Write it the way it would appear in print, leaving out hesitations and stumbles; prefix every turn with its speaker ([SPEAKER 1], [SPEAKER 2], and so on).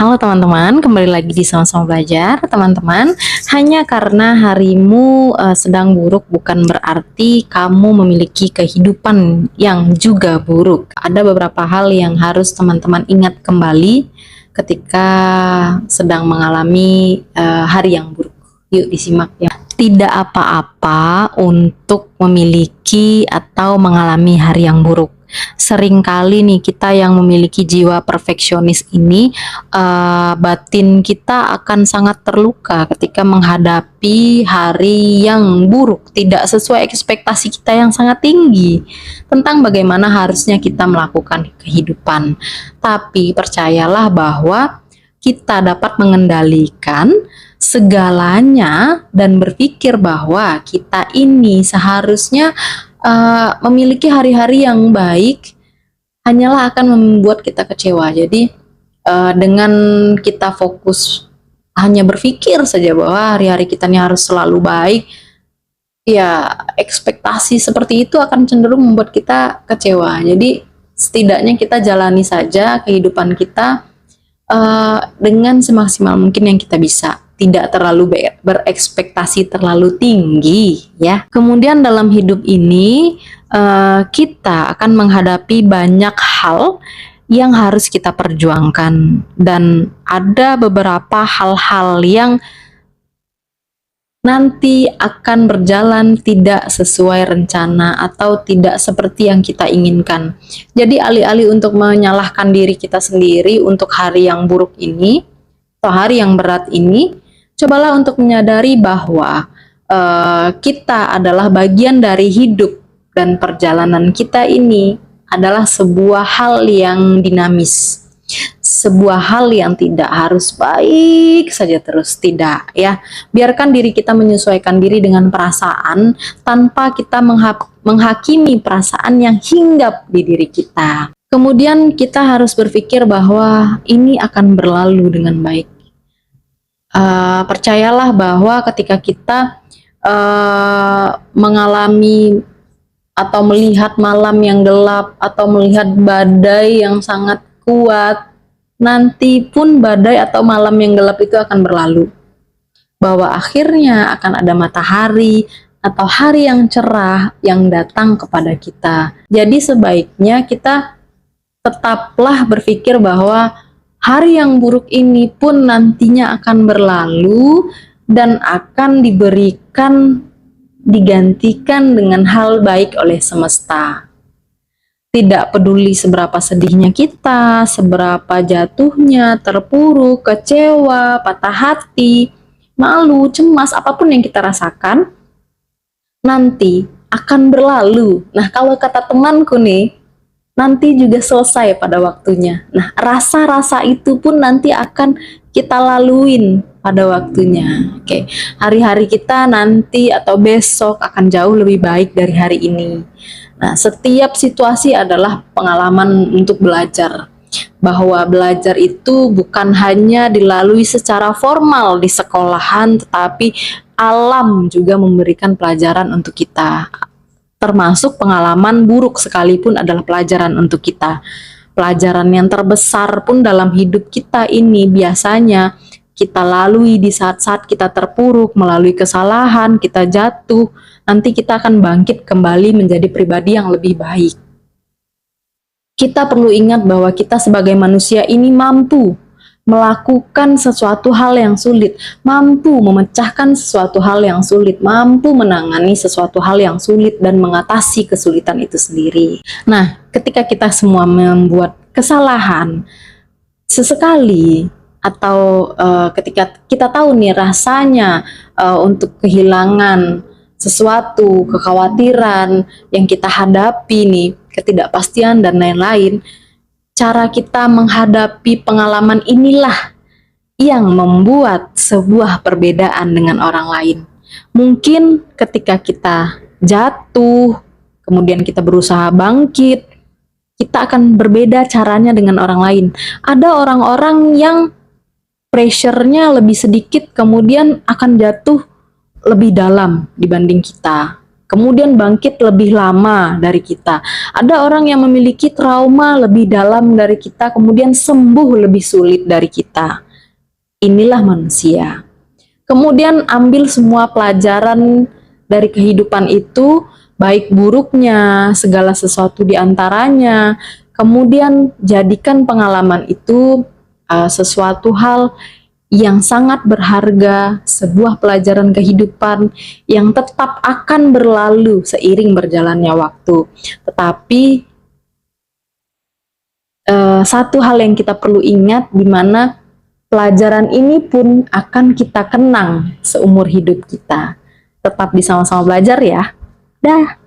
[SPEAKER 1] Halo teman-teman, kembali lagi di Sama-Sama Belajar. Teman-teman, hanya karena harimu sedang buruk bukan berarti kamu memiliki kehidupan yang juga buruk. Ada beberapa hal yang harus teman-teman ingat kembali ketika sedang mengalami hari yang buruk. Yuk disimak ya. Tidak apa-apa untuk memiliki atau mengalami hari yang buruk. Seringkali nih kita yang memiliki jiwa perfeksionis ini, batin kita akan sangat terluka ketika menghadapi hari yang buruk, tidak sesuai ekspektasi kita yang sangat tinggi tentang bagaimana harusnya kita melakukan kehidupan. Tapi percayalah bahwa kita dapat mengendalikan segalanya dan berpikir bahwa kita ini seharusnya memiliki hari-hari yang baik hanyalah akan membuat kita kecewa. Jadi dengan kita fokus hanya berpikir saja bahwa hari-hari kita ini harus selalu baik, ya ekspektasi seperti itu akan cenderung membuat kita kecewa. Jadi setidaknya kita jalani saja kehidupan kita dengan semaksimal mungkin yang kita bisa, tidak terlalu berekspektasi terlalu tinggi ya. Kemudian dalam hidup ini kita akan menghadapi banyak hal yang harus kita perjuangkan, dan ada beberapa hal-hal yang nanti akan berjalan tidak sesuai rencana atau tidak seperti yang kita inginkan. Jadi alih-alih untuk menyalahkan diri kita sendiri untuk hari yang buruk ini atau hari yang berat ini, cobalah untuk menyadari bahwa kita adalah bagian dari hidup, dan perjalanan kita ini adalah sebuah hal yang dinamis, sebuah hal yang tidak harus baik saja terus, tidak ya. Biarkan diri kita menyesuaikan diri dengan perasaan tanpa kita menghakimi perasaan yang hinggap di diri kita. Kemudian kita harus berpikir bahwa ini akan berlalu dengan baik. Percayalah bahwa ketika kita mengalami atau melihat malam yang gelap atau melihat badai yang sangat kuat, nanti pun badai atau malam yang gelap itu akan berlalu, bahwa akhirnya akan ada matahari atau hari yang cerah yang datang kepada kita. Jadi sebaiknya kita tetaplah berpikir bahwa hari yang buruk ini pun nantinya akan berlalu dan akan digantikan dengan hal baik oleh semesta. Tidak peduli seberapa sedihnya kita, seberapa jatuhnya, terpuruk, kecewa, patah hati, malu, cemas, apapun yang kita rasakan, nanti akan berlalu. Nah, kalau kata temanku nih, nanti juga selesai pada waktunya. Nah, rasa-rasa itu pun nanti akan kita laluin pada waktunya. Oke, hari-hari kita nanti atau besok akan jauh lebih baik dari hari ini. Nah, setiap situasi adalah pengalaman untuk belajar. Bahwa belajar itu bukan hanya dilalui secara formal di sekolahan, tetapi alam juga memberikan pelajaran untuk kita. Termasuk pengalaman buruk sekalipun adalah pelajaran untuk kita. Pelajaran yang terbesar pun dalam hidup kita ini biasanya kita lalui di saat-saat kita terpuruk, melalui kesalahan, kita jatuh, nanti kita akan bangkit kembali menjadi pribadi yang lebih baik. Kita perlu ingat bahwa kita sebagai manusia ini mampu melakukan sesuatu hal yang sulit, mampu memecahkan sesuatu hal yang sulit, mampu menangani sesuatu hal yang sulit dan mengatasi kesulitan itu sendiri. Nah, ketika kita semua membuat kesalahan sesekali, atau ketika kita tahu nih rasanya untuk kehilangan sesuatu, kekhawatiran yang kita hadapi nih, ketidakpastian dan lain-lain, cara kita menghadapi pengalaman inilah yang membuat sebuah perbedaan dengan orang lain. Mungkin ketika kita jatuh, kemudian kita berusaha bangkit, kita akan berbeda caranya dengan orang lain. Ada orang-orang yang pressure-nya lebih sedikit, kemudian akan jatuh lebih dalam dibanding kita. kemudian bangkit lebih lama dari kita. Ada orang yang memiliki trauma lebih dalam dari kita, kemudian sembuh lebih sulit dari kita. Inilah manusia. Kemudian ambil semua pelajaran dari kehidupan itu, baik buruknya, segala sesuatu di antaranya, kemudian jadikan pengalaman itu sesuatu hal yang sangat berharga, sebuah pelajaran kehidupan yang tetap akan berlalu seiring berjalannya waktu. Tetapi satu hal yang kita perlu ingat, di mana pelajaran ini pun akan kita kenang seumur hidup kita. Tetap di Sama-Sama Belajar ya. Dah.